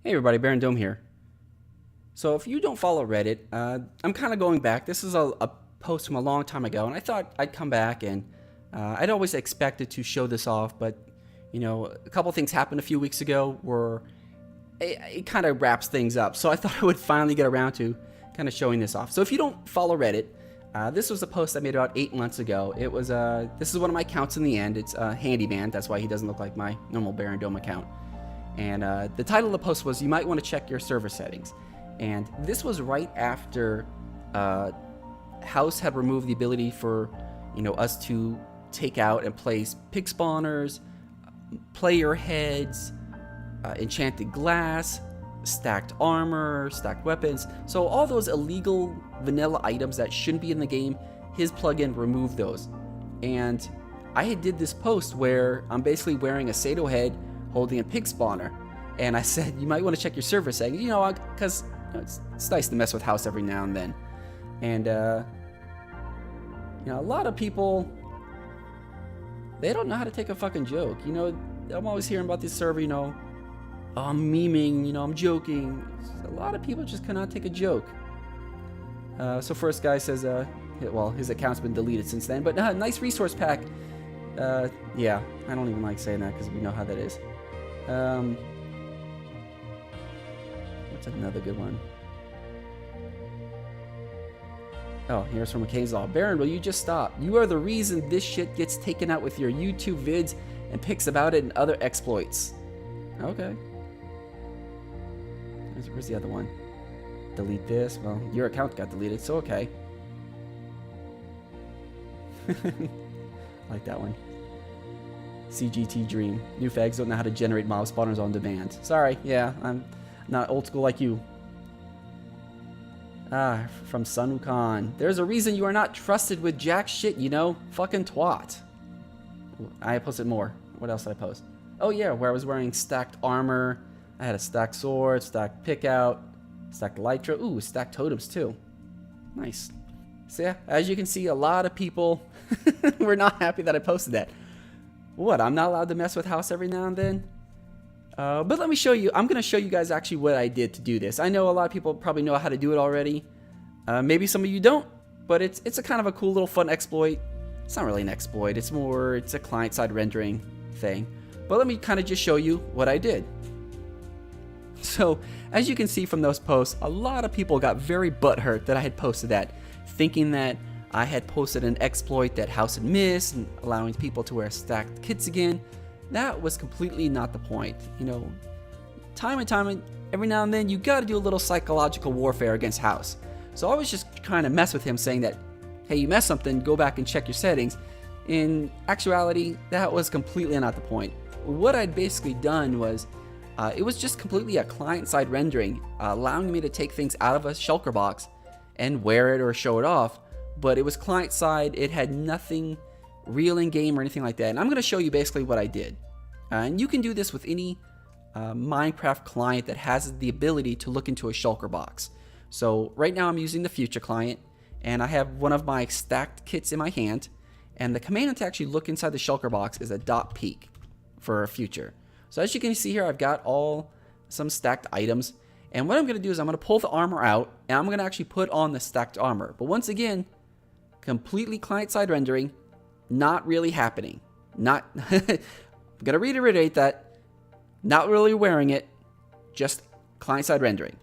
Hey everybody, BarrenDome here. So if you don't follow Reddit, I'm kind of going back. This is a post from a long time ago, and I thought I'd come back and I'd always expected to show this off, but a couple things happened a few weeks ago where it kind of wraps things up. So I thought I would finally get around to kind of showing this off. So if you don't follow Reddit, this was a post I made about 8 months ago. It was this is one of my accounts in the end. It's Handyman. That's why he doesn't look like my normal BarrenDome account. And the title of the post was, "You might want to check your server settings." And this was right after House had removed the ability for us to take out and place pig spawners, player heads, enchanted glass, stacked armor, stacked weapons. So all those illegal vanilla items that shouldn't be in the game, his plugin removed those. And I had did this post where I'm basically wearing a Sato head holding a pig spawner, and I said you might want to check your server settings, because it's nice to mess with House every now and then. And a lot of people, they don't know how to take a fucking joke. I'm always hearing about this server, oh, I'm memeing, I'm joking. A lot of people just cannot take a joke. So first guy says, well, his account's been deleted since then, but nice resource pack. Yeah, I don't even like saying that because we know how that is. What's another good one? Oh, here's from McCain's Law. "Barren, will you just stop? You are the reason this shit gets taken out with your YouTube vids and pics about it and other exploits." Okay. Where's the other one? Delete this. Well, your account got deleted, so okay. I like that one. CGT Dream. "New fags don't know how to generate mob spawners on demand." Sorry, yeah, I'm not old school like you. From Sun Wukong. "There's a reason you are not trusted with jack shit, fucking twat." I posted more. What else did I post? Oh yeah, where I was wearing stacked armor. I had a stacked sword, stacked pick out, stacked elytra. Ooh, stacked totems too. Nice. So yeah, as you can see, a lot of people were not happy that I posted that. What, I'm not allowed to mess with House every now and then? But let me show you. I'm going to show you guys actually what I did to do this. I know a lot of people probably know how to do it already. Maybe some of you don't, but it's a kind of a cool little fun exploit. It's not really an exploit. It's a client-side rendering thing. But let me kind of just show you what I did. So, as you can see from those posts, a lot of people got very butthurt that I had posted that, thinking that I had posted an exploit that House had missed and allowing people to wear stacked kits again. That was completely not the point. Time and time, every now and then, you gotta do a little psychological warfare against House. So I was just trying to mess with him, saying that, hey, you messed something, go back and check your settings. In actuality, that was completely not the point. What I'd basically done was, it was just completely a client-side rendering, allowing me to take things out of a shulker box and wear it or show it off. But it was client-side. It had nothing real in-game or anything like that. And I'm going to show you basically what I did. And you can do this with any Minecraft client that has the ability to look into a shulker box. So right now I'm using the Future client, and I have one of my stacked kits in my hand. And the command to actually look inside the shulker box is a .peek for Future. So as you can see here, I've got some stacked items. And what I'm going to do is I'm going to pull the armor out, and I'm going to actually put on the stacked armor. But once again, completely client-side rendering, not really happening. I'm going to reiterate that, not really wearing it, just client-side rendering.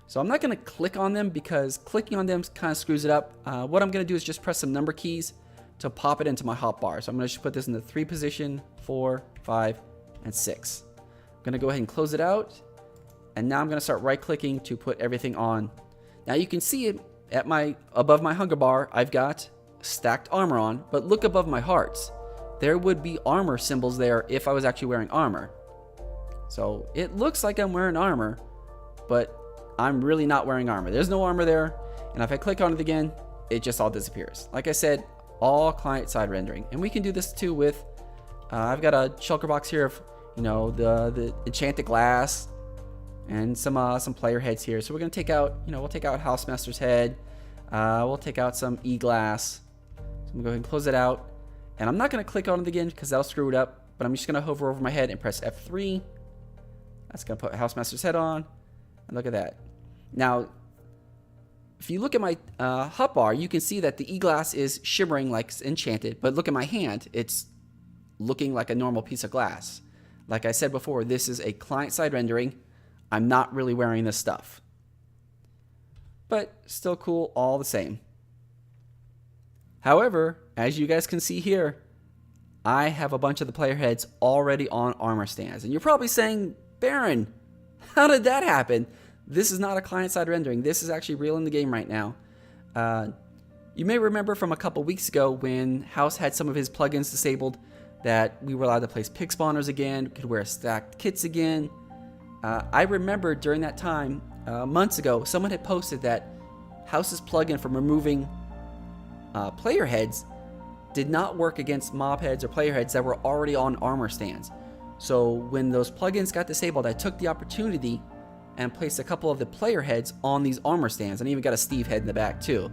So I'm not going to click on them because clicking on them kind of screws it up. What I'm going to do is just press some number keys to pop it into my hotbar. So I'm going to just put this in the 3 position, 4, 5, and 6. I'm going to go ahead and close it out. And now I'm going to start right-clicking to put everything on. Now you can see it above my hunger bar. I've got stacked armor on, but look above my hearts. There would be armor symbols there if I was actually wearing armor. So it looks like I'm wearing armor, but I'm really not wearing armor. There's no armor there. And if I click on it again, it just all disappears. Like I said, all client-side rendering. And we can do this too with, I've got a shulker box here of, the enchanted glass, and some player heads here. So we're gonna take out, we'll take out Housemaster's head. We'll take out some E-glass. So I'm gonna go ahead and close it out. And I'm not gonna click on it again because that'll screw it up. But I'm just gonna hover over my head and press F3. That's going to put Housemaster's head on. And look at that. Now, if you look at my hotbar, you can see that the e-glass is shimmering like it's enchanted. But look at my hand. It's looking like a normal piece of glass. Like I said before, this is a client-side rendering. I'm not really wearing this stuff. But still cool all the same. However, as you guys can see here, I have a bunch of the player heads already on armor stands. And you're probably saying, Barren, how did that happen? This is not a client-side rendering. This is actually real in the game right now. You may remember from a couple weeks ago when House had some of his plugins disabled that we were allowed to place pig spawners again, could wear stacked kits again. I remember during that time, months ago, someone had posted that House's plugin for removing player heads did not work against mob heads or player heads that were already on armor stands. So when those plugins got disabled, I took the opportunity and placed a couple of the player heads on these armor stands, and even got a Steve head in the back too.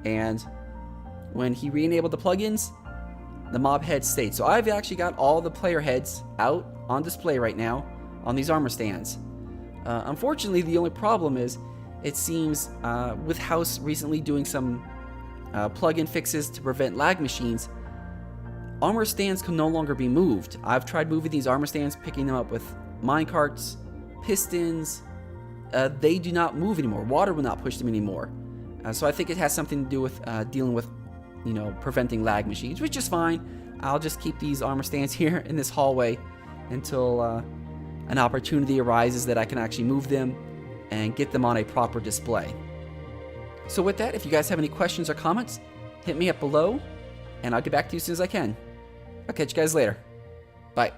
And when he re-enabled the plugins, the mob heads stayed. So I've actually got all the player heads out on display right now on these armor stands. Unfortunately, the only problem is it seems with House recently doing some plugin fixes to prevent lag machines, armor stands can no longer be moved. I've tried moving these armor stands, picking them up with minecarts, pistons. They do not move anymore. Water will not push them anymore. So I think it has something to do with dealing with, preventing lag machines, which is fine. I'll just keep these armor stands here in this hallway until an opportunity arises that I can actually move them and get them on a proper display. So with that, if you guys have any questions or comments, hit me up below, and I'll get back to you as soon as I can. I'll catch you guys later. Bye.